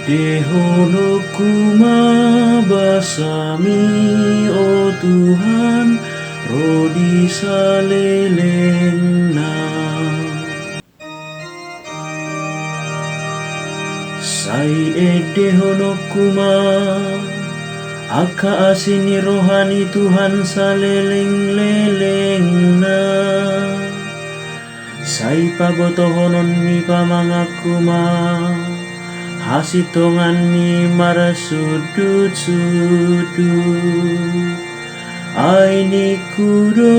Dehono kumabasami, oh Tuhan, rodi salelengna. Sai dehono kuma, aka asini rohani Tuhan saleleng-lelengna. Sai pagotohonon ni pamangakuma, hasitongan ni marasudut-sudut. Aini kudo,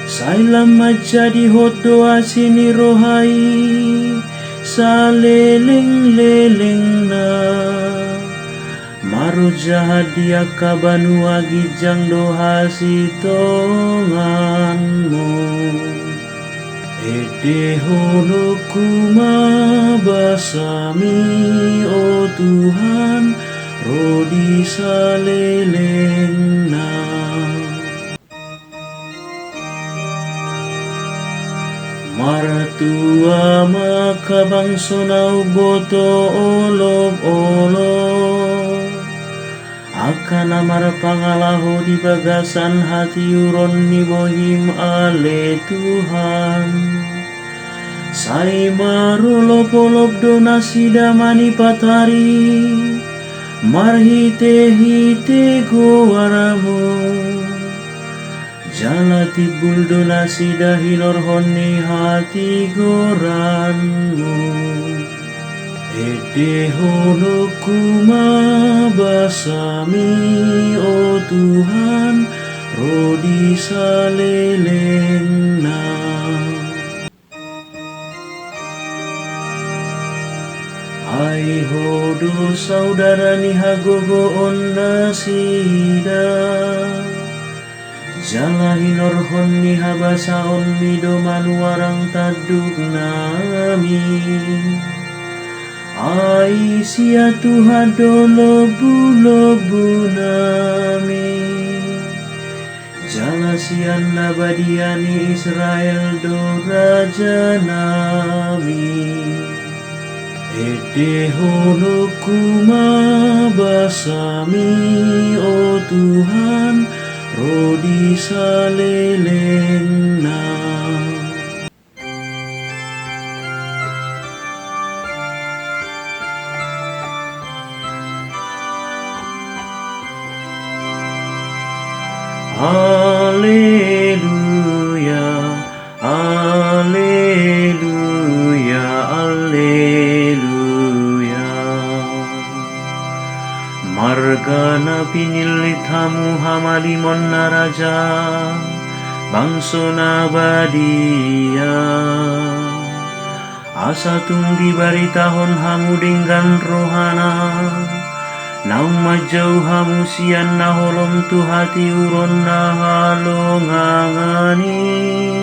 sai lama jadi hodo asini rohai, saleleng-lelengna. Maru jahat dia kabanu agijang doha sitonganmu. Dehono kumabasami, oh Tuhan, rodi salelengna. Martua makabang sonau boto olob-olob, akan amar pangalaho di bagasan hati uron ni bohim ale Tuhan. Sai marolop-olop donasi damani patari, marhite-hite goaramu. Jala tibul donasi dahilor honi hati goranmu. Dehono kumabasami, oh Tuhan, rodi salelengna. Ai hodo saudara ni hagogo onna sida, jala hinor honni habasa onni doman warang taduk nami. Ai sia Tuhan do lobu-lobu nami, jala sian nabadiani Israel do raja nami. Dehono kumabasami, oh Tuhan, rodi salelengna. Alleluia, alleluia, alleluia. Margana pinilitamu hamalimon na raja, bangsona badia. Asa tunggi baritahon hamu dinggan rohana, naung majau hamu sian na holom tu hati uron na halongangani.